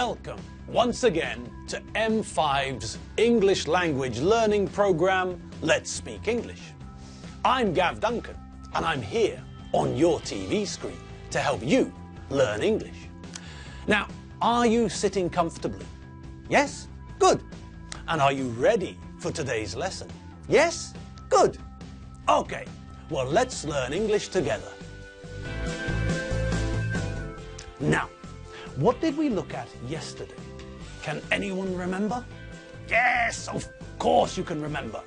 Welcome once again to M5's English language learning program, Let's Speak English. I'm Gav Duncan and I'm here on your TV screen to help you learn English. Now, are you sitting comfortably? Yes? Good. And are you ready for today's lesson? Yes? Good. Okay, well, let's learn English together. Now, what did we look at yesterday? Can anyone remember? Yes, of course you can remember.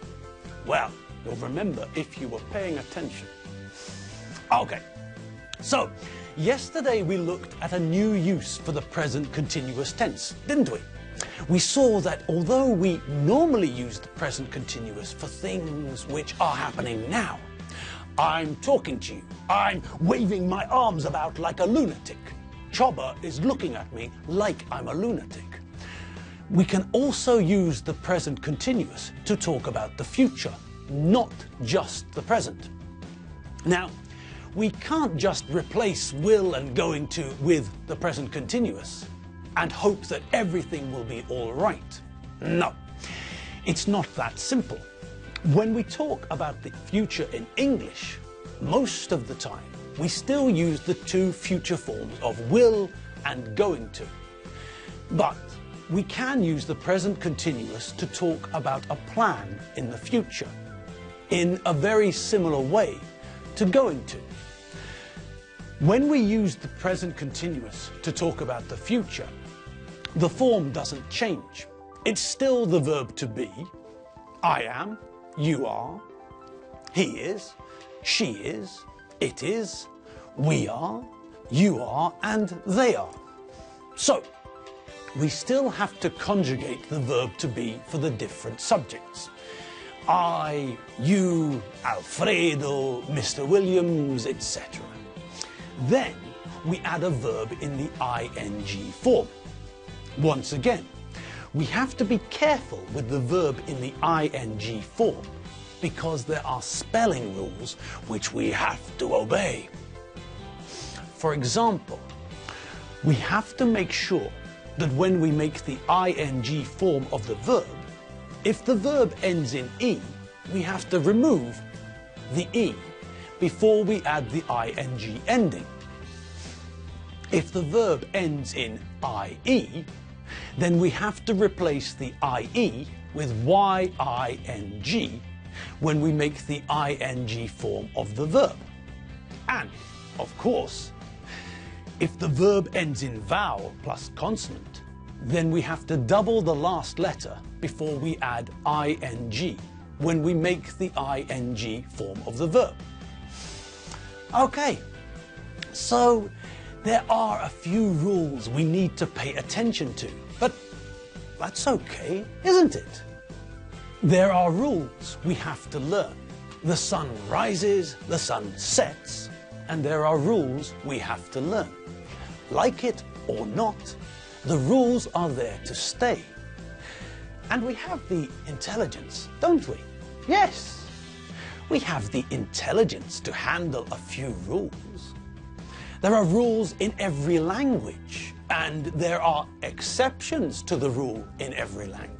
Well, you'll remember if you were paying attention. Okay, so yesterday we looked at a new use for the present continuous tense, didn't we? We saw that although we normally use the present continuous for things which are happening now, I'm talking to you, I'm waving my arms about like a lunatic. Chobber is looking at me like I'm a lunatic. We can also use the present continuous to talk about the future, not just the present. Now, we can't just replace will and going to with the present continuous and hope that everything will be all right. No, it's not that simple. When we talk about the future in English, most of the time, we still use the two future forms of will and going to. But we can use the present continuous to talk about a plan in the future in a very similar way to going to. When we use the present continuous to talk about the future, the form doesn't change. It's still the verb to be. I am, you are, he is, she is, it is, we are, you are, and they are. So, we still have to conjugate the verb to be for the different subjects. I, you, Alfredo, Mr. Williams, etc. Then, we add a verb in the ing form. Once again, we have to be careful with the verb in the ing form because there are spelling rules which we have to obey. For example, we have to make sure that when we make the ing form of the verb, if the verb ends in E, we have to remove the E before we add the ing ending. If the verb ends in IE, then we have to replace the IE with YING when we make the ing form of the verb. And, of course, if the verb ends in vowel plus consonant, then we have to double the last letter before we add ing when we make the ing form of the verb. Okay, so there are a few rules we need to pay attention to, but that's okay, isn't it? There are rules we have to learn. The sun rises, the sun sets, and there are rules we have to learn. Like it or not, the rules are there to stay. And we have the intelligence, don't we? Yes, we have the intelligence to handle a few rules. There are rules in every language, and there are exceptions to the rule in every language.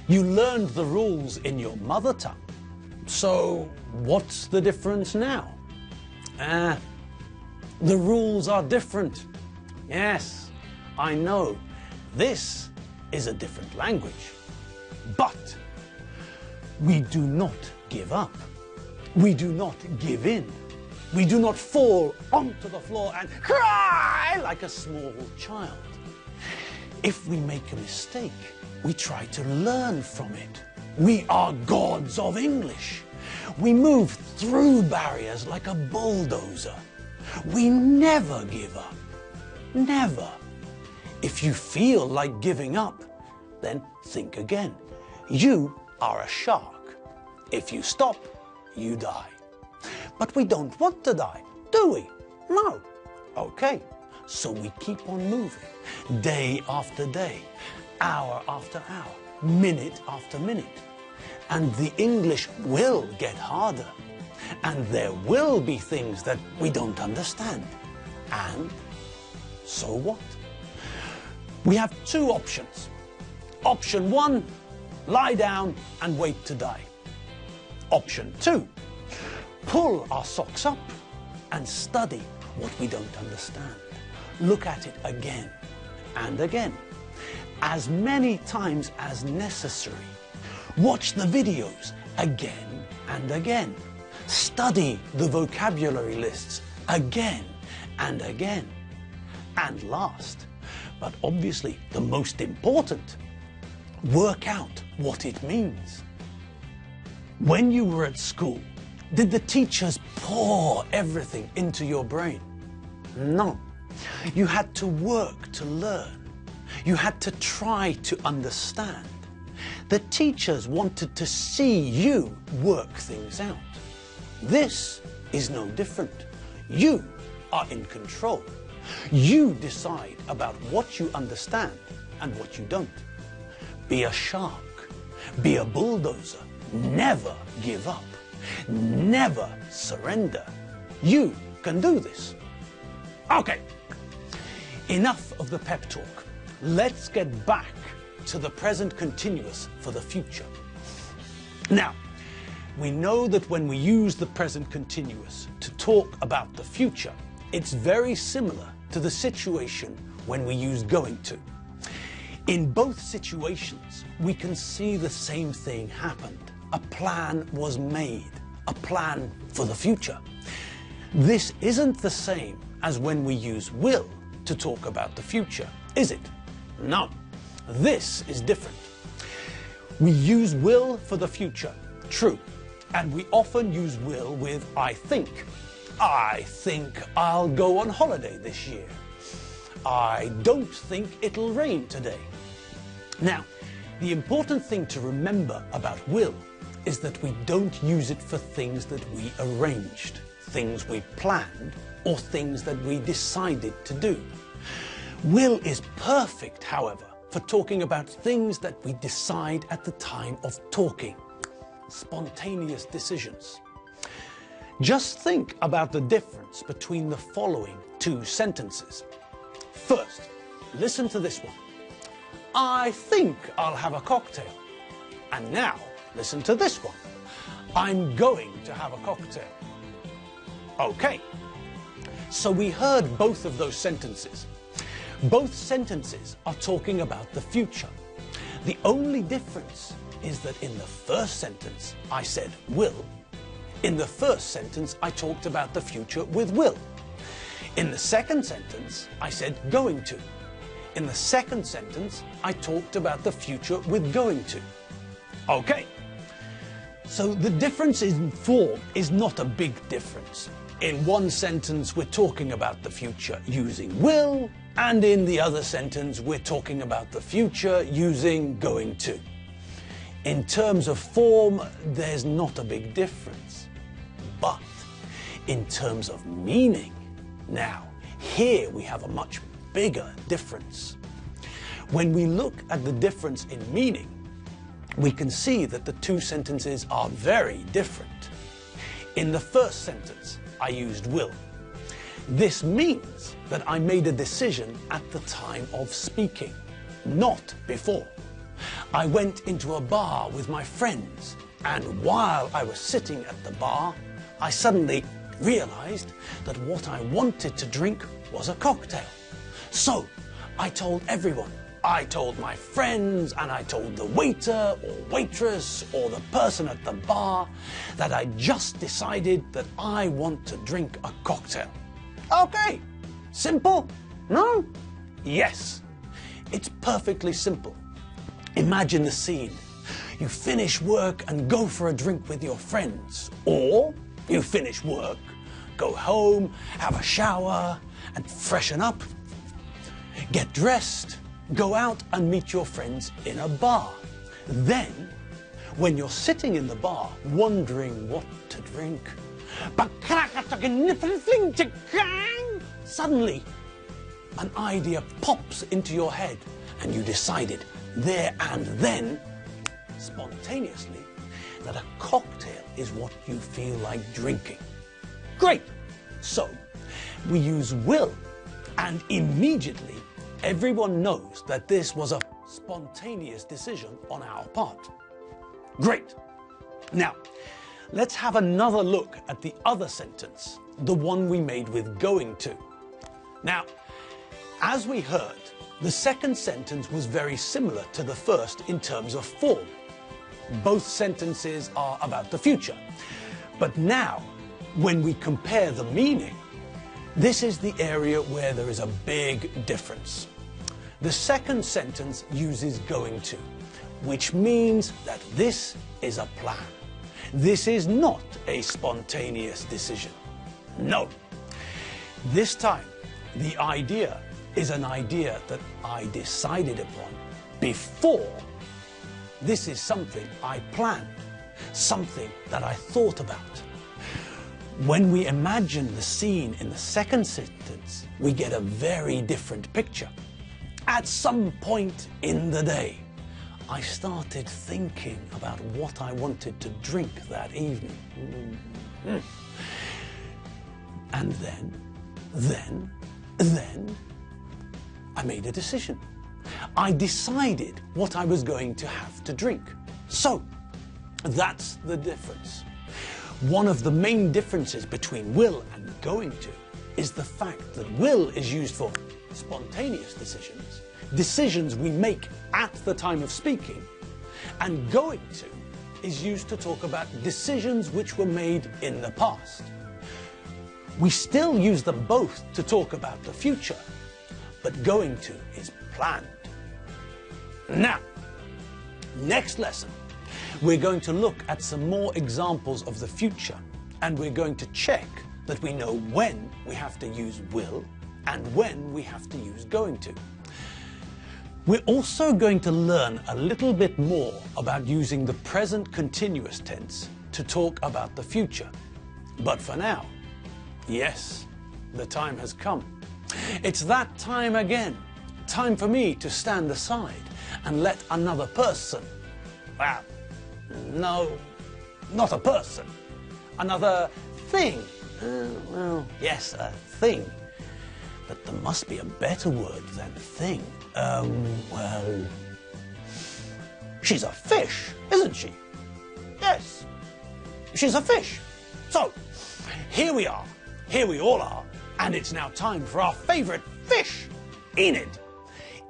You learned the rules in your mother tongue, so what's the difference now? The rules are different. Yes, I know, this is a different language, but we do not give up. We do not give in. We do not fall onto the floor and cry like a small child. If we make a mistake, we try to learn from it. We are gods of English. We move through barriers like a bulldozer. We never give up. Never. If you feel like giving up, then think again. You are a shark. If you stop, you die. But we don't want to die, do we? No. Okay, so we keep on moving, day after day, hour after hour, minute after minute. And the English will get harder. And there will be things that we don't understand. And so what? We have two options. Option 1, lie down and wait to die. Option 2, pull our socks up and study what we don't understand. Look at it again and again, as many times as necessary. Watch the videos again and again. Study the vocabulary lists again and again. And last, but obviously the most important, work out what it means. When you were at school, did the teachers pour everything into your brain? No. You had to work to learn. You had to try to understand. The teachers wanted to see you work things out. This is no different. You are in control. You decide about what you understand and what you don't. Be a shark. Be a bulldozer. Never give up. Never surrender. You can do this. Okay, enough of the pep talk. Let's get back to the present continuous for the future. Now, we know that when we use the present continuous to talk about the future, it's very similar to the situation when we use going to. In both situations, we can see the same thing happened. A plan was made, a plan for the future. This isn't the same as when we use will to talk about the future, is it? No, this is different. We use will for the future, true, and we often use will with I think. I think I'll go on holiday this year. I don't think it'll rain today. Now, the important thing to remember about will is that we don't use it for things that we arranged, things we planned, or things that we decided to do. Will is perfect, however, for talking about things that we decide at the time of talking, spontaneous decisions. Just think about the difference between the following two sentences. First, listen to this one. I think I'll have a cocktail. And now, listen to this one. I'm going to have a cocktail. Okay, so we heard both of those sentences. Both sentences are talking about the future. The only difference is that in the first sentence, I said will. In the first sentence, I talked about the future with will. In the second sentence, I said going to. In the second sentence, I talked about the future with going to. Okay, so the difference in form is not a big difference. In one sentence, we're talking about the future using will, and in the other sentence, we're talking about the future using going to. In terms of form, there's not a big difference. But in terms of meaning, now, here we have a much bigger difference. When we look at the difference in meaning, we can see that the two sentences are very different. In the first sentence, I used will. This means that I made a decision at the time of speaking, not before. I went into a bar with my friends, and while I was sitting at the bar, I suddenly realized that what I wanted to drink was a cocktail. So I told everyone. I told my friends, and I told the waiter or waitress or the person at the bar that I just decided that I want to drink a cocktail. Okay, simple? No? Yes, it's perfectly simple. Imagine the scene. You finish work and go for a drink with your friends, or you finish work, go home, have a shower and freshen up, get dressed, go out and meet your friends in a bar. Then, when you're sitting in the bar wondering what to drink, suddenly an idea pops into your head and you decided there and then, spontaneously, that a cocktail is what you feel like drinking. Great! So, we use will, and immediately everyone knows that this was a spontaneous decision on our part. Great. Now, let's have another look at the other sentence, the one we made with going to. Now, as we heard, the second sentence was very similar to the first in terms of form. Both sentences are about the future. But now, when we compare the meaning, this is the area where there is a big difference. The second sentence uses going to, which means that this is a plan. This is not a spontaneous decision. No. This time, the idea is an idea that I decided upon before. This is something I planned, something that I thought about. When we imagine the scene in the second sentence, we get a very different picture. At some point in the day, I started thinking about what I wanted to drink that evening. And then, I made a decision. I decided what I was going to have to drink. So, that's the difference. One of the main differences between will and going to is the fact that will is used for spontaneous decisions, decisions we make at the time of speaking, and going to is used to talk about decisions which were made in the past. We still use them both to talk about the future, but going to is planned. Now, next lesson, we're going to look at some more examples of the future, and we're going to check that we know when we have to use will and when we have to use going to. We're also going to learn a little bit more about using the present continuous tense to talk about the future. But for now, yes, the time has come. It's that time again. Time for me to stand aside and let another person, well, no, not a person, another thing. Well, yes, a thing. But there must be a better word than thing. Well, she's a fish, isn't she? Yes, she's a fish. So, here we are, here we all are, and it's now time for our favourite fish, Enid.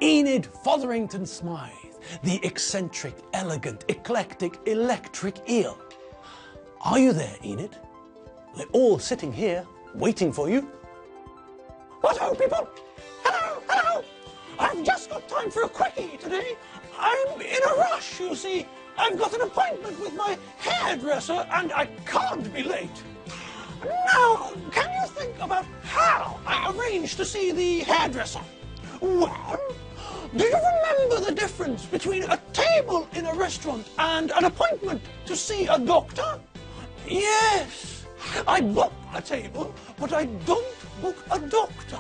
Enid Fotherington Smythe, the eccentric, elegant, eclectic, electric eel. Are you there, Enid? They're all sitting here, waiting for you. Hello, people! Hello, hello! I've just got time for a quickie today. I'm in a rush, you see. I've got an appointment with my hairdresser and I can't be late. Now, can you think about how I arranged to see the hairdresser? Well, do you remember the difference between a table in a restaurant and an appointment to see a doctor? Yes, I book a table, but I don't book a doctor.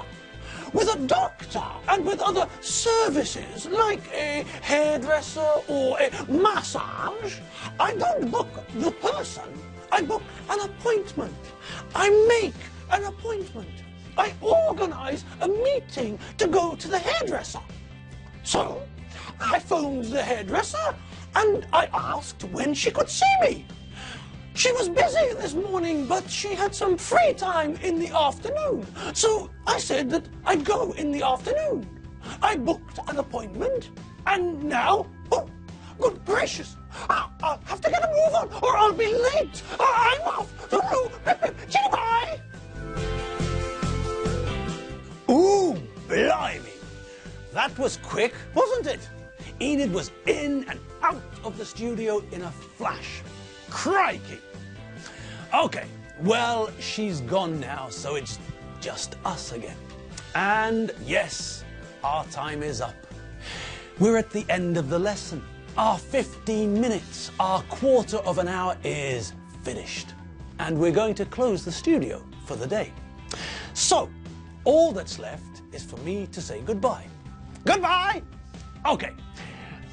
With a doctor and with other services like a hairdresser or a massage, I don't book the person, I book an appointment. I make an appointment. I organise a meeting to go to the hairdresser. So, I phoned the hairdresser and I asked when she could see me. She was busy this morning, but she had some free time in the afternoon. So I said that I'd go in the afternoon. I booked an appointment, and now, oh, good gracious, I'll have to get a move on or I'll be late. I'm off. Bye. Ooh, blimey. That was quick, wasn't it? Enid was in and out of the studio in a flash. Crikey! Okay, well, she's gone now, so it's just us again. And yes, our time is up. We're at the end of the lesson. Our 15 minutes, our quarter of an hour is finished. And we're going to close the studio for the day. So, all that's left is for me to say goodbye. Goodbye! Okay,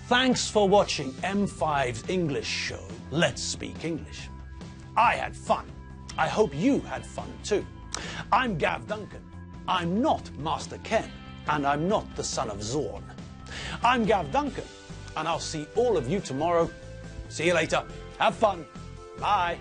thanks for watching M5's English show, Let's Speak English. I had fun. I hope you had fun too. I'm Gav Duncan. I'm not Master Ken. and I'm not the son of Zorn. I'm Gav Duncan, and I'll see all of you tomorrow. See you later. Have fun. Bye.